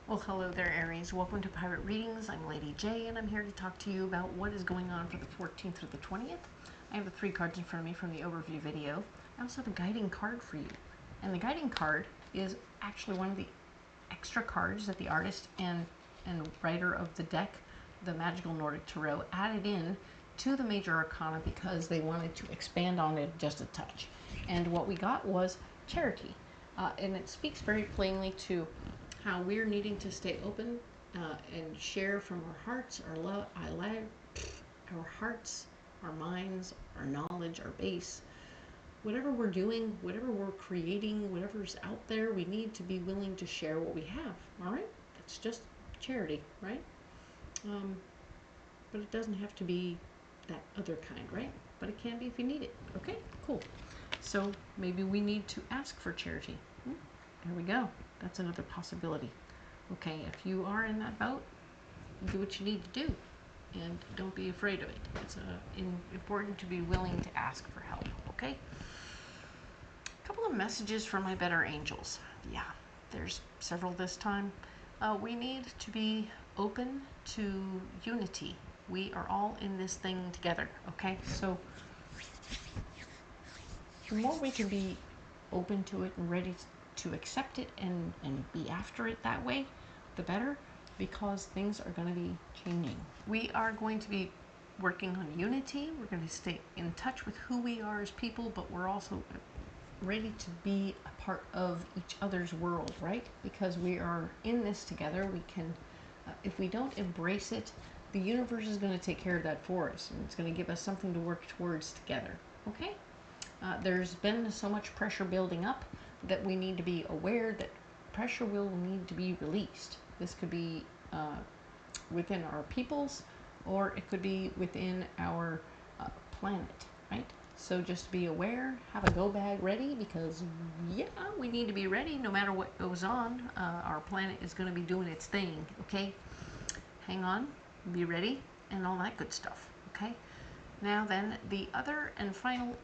Well, hello there, Aries. Welcome to Pirate Readings. I'm Lady J, and I'm here to talk to you about what is going on for the 14th through the 20th. I have the 3 cards in front of me from the overview video. I also have a guiding card for you. And the guiding card is actually one of the extra cards that the artist and writer of the deck, the Magical Nordic Tarot, added in to the major arcana because they wanted to expand on it just a touch. And what we got was charity. And it speaks very plainly to how we're needing to stay open and share from our hearts, our hearts, our minds, our knowledge, our base. Whatever we're doing, whatever we're creating, whatever's out there, we need to be willing to share what we have. All right? It's just charity, right? But it doesn't have to be that other kind, right? But it can be if you need it. Okay, cool. So maybe we need to ask for charity. There we go. That's another possibility. Okay, if you are in that boat, do what you need to do, and don't be afraid of it. It's important to be willing to ask for help, okay? A couple of messages from my better angels. Yeah, there's several this time. We need to be open to unity. We are all in this thing together, okay? So the more we can be open to it and ready to accept it and be after it that way, the better, because things are going to be changing. We are going to be working on unity. We're going to stay in touch with who we are as people, but we're also ready to be a part of each other's world, right? Because we are in this together. We can, if we don't embrace it, the universe is going to take care of that for us, and it's going to give us something to work towards together, okay? There's been so much pressure building up that we need to be aware that pressure will need to be released. This could be within our peoples, or it could be within our planet, right? So just be aware, have a go bag ready, because yeah, we need to be ready no matter what goes on. Our planet is going to be doing its thing, okay? Hang on, be ready, and all that good stuff, okay? Now then, the other and final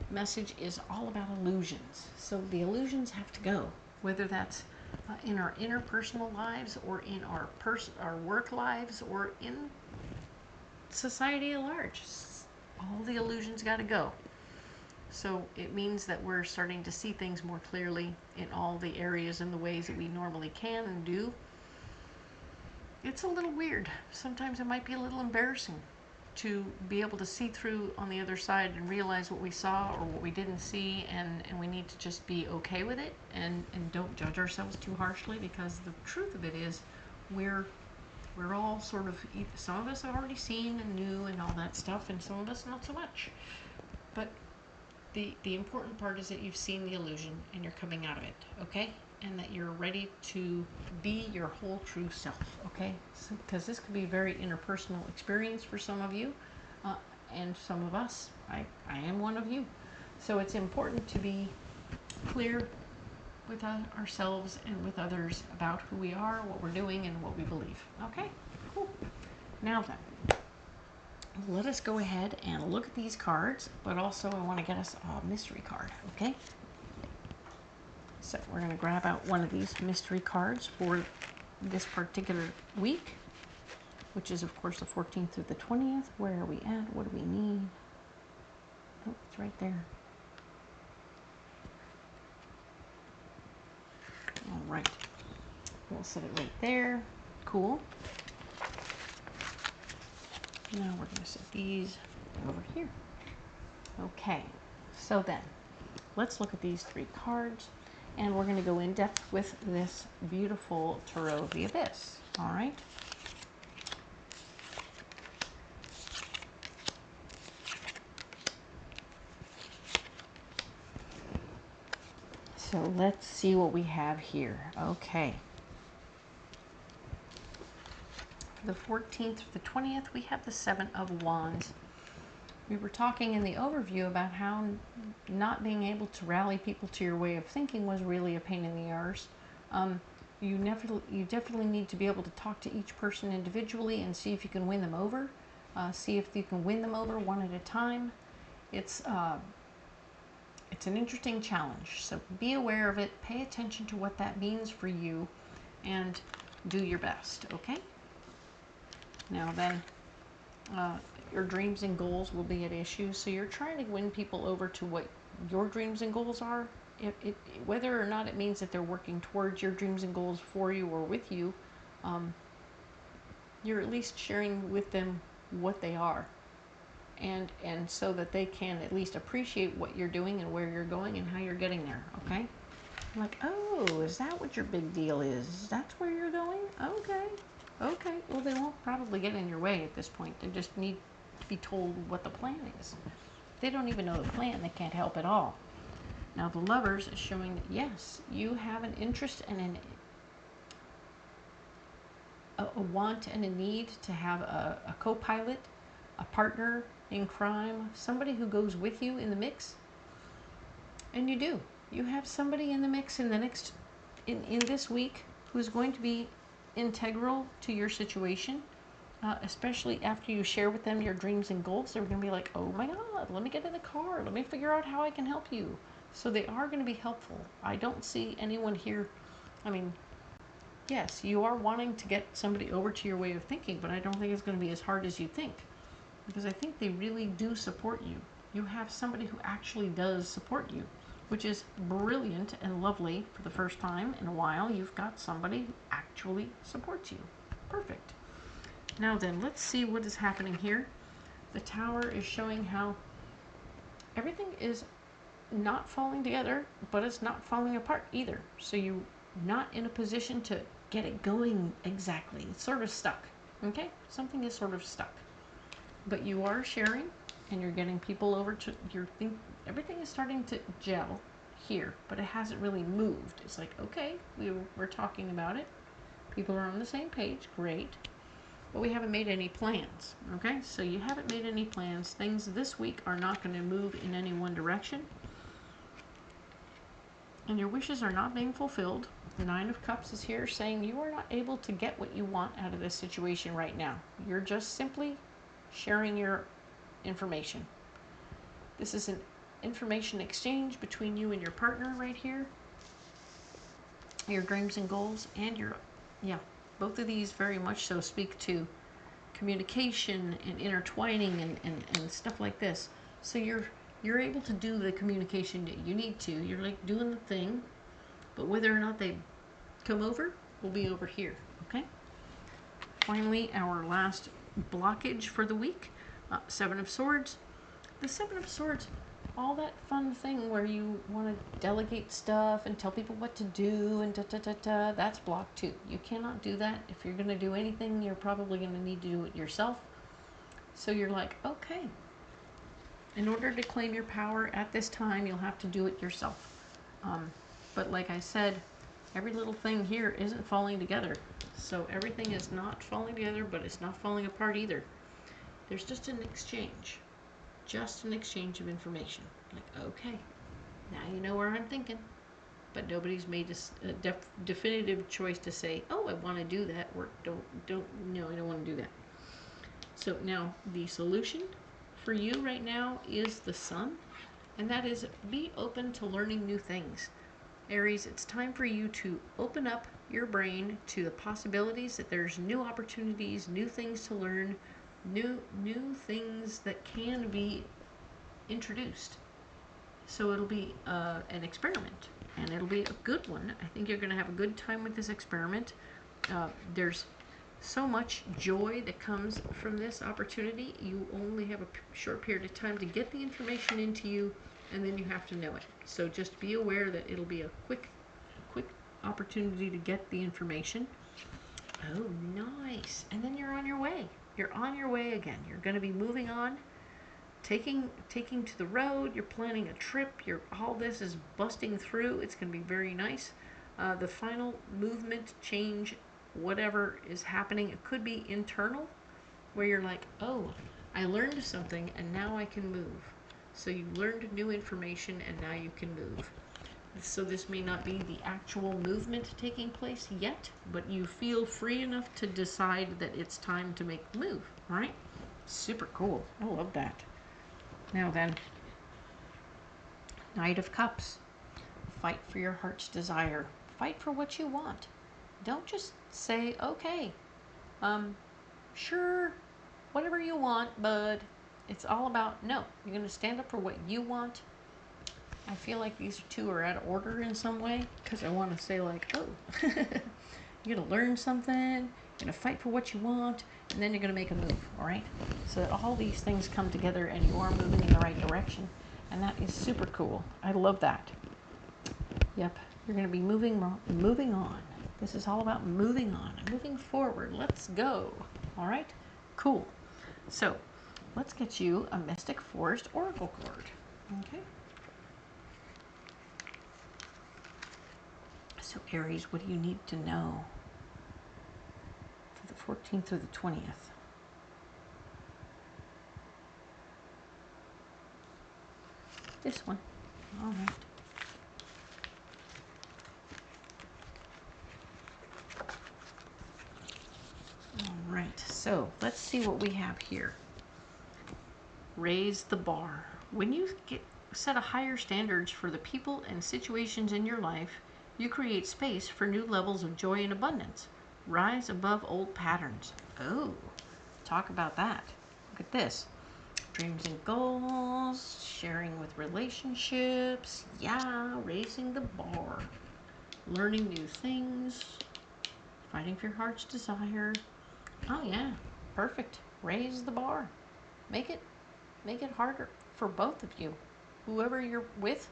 message is all about illusions. So the illusions have to go, whether that's in our interpersonal lives, or in our work lives, or in society at large. All the illusions got to go. So it means that we're starting to see things more clearly in all the areas and the ways that we normally can and do. It's a little weird. Sometimes it might be a little embarrassing to be able to see through on the other side and realize what we saw or what we didn't see, and we need to just be okay with it and don't judge ourselves too harshly, because the truth of it is we're all sort of, some of us have already seen and knew and all that stuff, and some of us not so much. But the important part is that you've seen the illusion and you're coming out of it, okay? And that you're ready to be your whole true self, okay? Because this could be a very interpersonal experience for some of you, and some of us. I am one of you. So it's important to be clear with ourselves and with others about who we are, what we're doing, and what we believe. Okay, cool. Now then, let us go ahead and look at these cards, but also I want to get us a mystery card, okay? So we're going to grab out one of these mystery cards for this particular week, which is, of course, the 14th through the 20th. Where are we at? What do we need? Oh, it's right there. All right. We'll set it right there. Cool. Now we're going to set these over here. Okay. So then, let's look at these 3 cards. And we're going to go in depth with this beautiful Tarot of the Abyss. All right. So let's see what we have here. Okay. For the 14th to the 20th, we have the 7 of Wands. We were talking in the overview about how not being able to rally people to your way of thinking was really a pain in the arse. You definitely need to be able to talk to each person individually and see if you can win them over. See if you can win them over one at a time. It's an interesting challenge, so be aware of it. Pay attention to what that means for you, and do your best, okay? Now then, your dreams and goals will be at issue, so you're trying to win people over to what your dreams and goals are. Whether or not it means that they're working towards your dreams and goals for you or with you, you're at least sharing with them what they are, and so that they can at least appreciate what you're doing and where you're going and how you're getting there, okay? Like, oh, is that what your big deal is? That's where you're going? Okay. Okay. Well, they won't probably get in your way at this point. They just need to be told what the plan is. If they don't even know the plan, they can't help at all. Now, the Lovers is showing that, yes, you have an interest and a want and a need to have a co-pilot, a partner in crime, somebody who goes with you in the mix. And you do. You have somebody in the mix in this week who's going to be integral to your situation, especially after you share with them your dreams and goals. They're going to be like, oh my God, let me get in the car. Let me figure out how I can help you. So they are going to be helpful. I don't see anyone here. I mean, yes, you are wanting to get somebody over to your way of thinking, but I don't think it's going to be as hard as you think, because I think they really do support you. You have somebody who actually does support you, which is brilliant and lovely. For the first time in a while, you've got somebody who actually supports you. Perfect. Now then, let's see what is happening here. The Tower is showing how everything is not falling together, but it's not falling apart either. So you're not in a position to get it going exactly. It's sort of stuck, okay? Something is sort of stuck. But you are sharing, and you're getting people over to your thing. Everything is starting to gel here, but it hasn't really moved. It's like, okay, we're talking about it. People are on the same page, great. But we haven't made any plans, okay? So you haven't made any plans. Things this week are not going to move in any one direction. And your wishes are not being fulfilled. The Nine of Cups is here saying you are not able to get what you want out of this situation right now. You're just simply sharing your information. This is an information exchange between you and your partner right here. Your dreams and goals and both of these very much so speak to communication and intertwining and stuff like this. So you're able to do the communication that you need to. You're like doing the thing, but whether or not they come over will be over here, okay? Finally, our last blockage for the week, Seven of Swords. The Seven of Swords, all that fun thing where you want to delegate stuff and tell people what to do and that's blocked too. You cannot do that. If you're going to do anything, you're probably going to need to do it yourself. So you're like, okay, in order to claim your power at this time, you'll have to do it yourself. But like I said, every little thing here isn't falling together. So everything is not falling together, but it's not falling apart either. There's just an exchange. Just an exchange of information. Like, okay, now you know where I'm thinking. But nobody's made a definitive choice to say, oh, I want to do that, or no, I don't want to do that. So now the solution for you right now is the Sun, and that is be open to learning new things. Aries, it's time for you to open up your brain to the possibilities that there's new opportunities, new things to learn, new things that can be introduced. So it'll be an experiment, and it'll be a good one. I think you're going to have a good time with this experiment. There's so much joy that comes from this opportunity. You only have a short period of time to get the information into you, and then you have to know it. So just be aware that it'll be a quick opportunity to get the information. Oh, nice. And then you're on your way. You're on your way again. You're going to be moving on, taking to the road. You're planning a trip. All this is busting through. It's going to be very nice. The final movement, change, whatever is happening, it could be internal, where you're like, oh, I learned something and now I can move. So you learned new information and now you can move. So this may not be the actual movement taking place yet, but you feel free enough to decide that it's time to make the move, right? Super cool. I love that. Now then, Knight of Cups. Fight for your heart's desire. Fight for what you want. Don't just say, okay, sure, whatever you want, bud. It's all about, no, you're going to stand up for what you want. I feel like these two are out of order in some way, because I want to say like, oh, you're going to learn something, you're going to fight for what you want, and then you're going to make a move, all right? So that all these things come together and you are moving in the right direction, and that is super cool. I love that. Yep, you're going to be moving on. This is all about moving on, moving forward. Let's go, all right? Cool. So let's get you a Mystic Forest Oracle card, okay? So Aries, what do you need to know for the 14th through the 20th? This one. All right. All right. So let's see what we have here. Raise the bar. When you set a higher standards for the people and situations in your life, you create space for new levels of joy and abundance. Rise above old patterns. Oh, talk about that. Look at this. Dreams and goals, sharing with relationships. Yeah, raising the bar. Learning new things. Fighting for your heart's desire. Oh yeah, perfect. Raise the bar. Make it harder for both of you. Whoever you're with,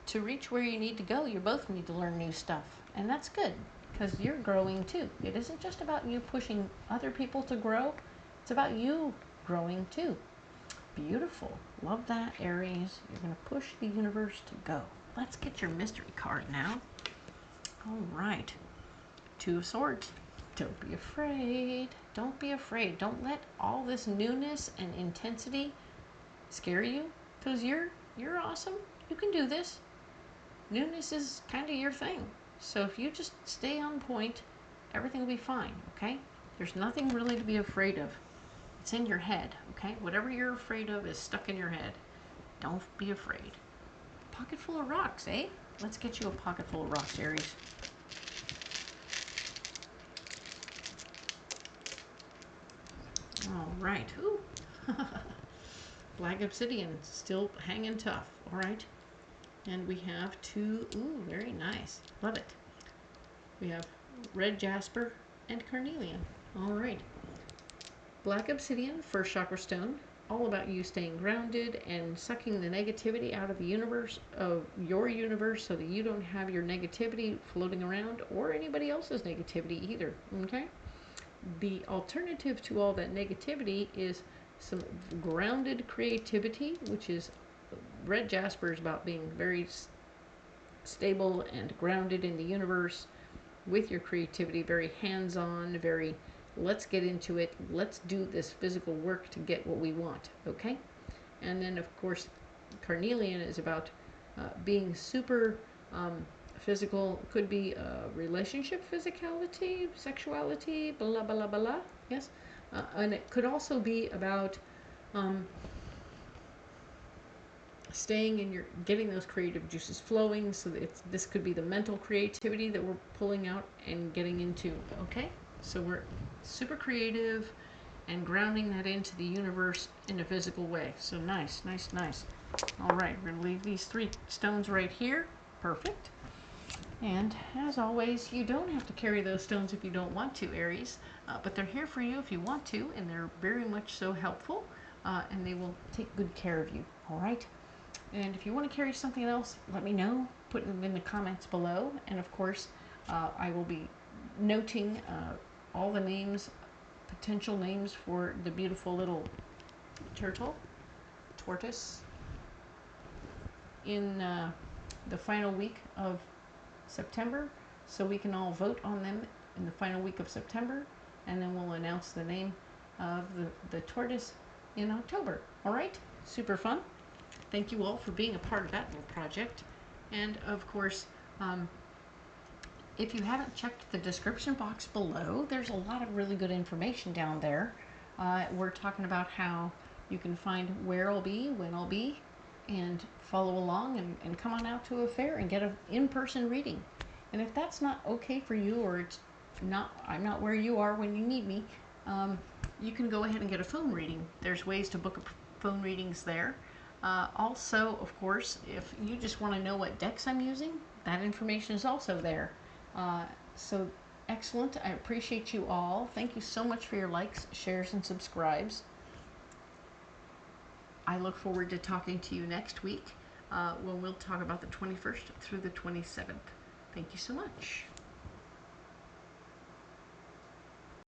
to reach where you need to go, you both need to learn new stuff. And that's good, because you're growing too. It isn't just about you pushing other people to grow. It's about you growing too. Beautiful. Love that, Aries. You're going to push the universe to go. Let's get your mystery card now. All right. Two of Swords. Don't be afraid. Don't be afraid. Don't let all this newness and intensity scare you, because you're awesome. You can do this. Newness is kind of your thing. So if you just stay on point, everything will be fine, okay? There's nothing really to be afraid of. It's in your head, okay? Whatever you're afraid of is stuck in your head. Don't be afraid. Pocket full of rocks, eh? Let's get you a pocket full of rocks, Aries. All right. Ooh. Black obsidian, still hanging tough. All right. And we have two, ooh, very nice. Love it. We have red jasper and carnelian. All right. Black obsidian, first chakra stone, all about you staying grounded and sucking the negativity out of the universe, of your universe, so that you don't have your negativity floating around, or anybody else's negativity either, okay? The alternative to all that negativity is some grounded creativity, which is red jasper is about being very stable and grounded in the universe with your creativity, very hands-on, very let's get into it, let's do this physical work to get what we want, okay? And then of course carnelian is about being super physical, could be relationship physicality, sexuality, blah blah blah blah, yes. And it could also be about staying in your, getting those creative juices flowing, so that this could be the mental creativity that we're pulling out and getting into, okay? So we're super creative and grounding that into the universe in a physical way. So nice, nice, nice. All right, we're gonna leave these three stones right here. Perfect. And as always, you don't have to carry those stones if you don't want to, Aries, but they're here for you if you want to, and they're very much so helpful, and they will take good care of you, all right? And if you want to carry something else, let me know. Put them in the comments below. And of course, I will be noting all the names, potential names for the beautiful little tortoise, in the final week of September. So we can all vote on them in the final week of September. And then we'll announce the name of the tortoise in October. All right? Super fun. Thank you all for being a part of that little project. And of course, if you haven't checked the description box below, there's a lot of really good information down there. We're talking about how you can find where I'll be, when I'll be, and follow along and come on out to a fair and get an in-person reading. And if that's not okay for you, or it's not, I'm not where you are when you need me, you can go ahead and get a phone reading. There's ways to book phone readings there. Also, of course, if you just want to know what decks I'm using, that information is also there. So excellent. I appreciate you all. Thank you so much for your likes, shares, and subscribes. I look forward to talking to you next week when we'll talk about the 21st through the 27th. Thank you so much.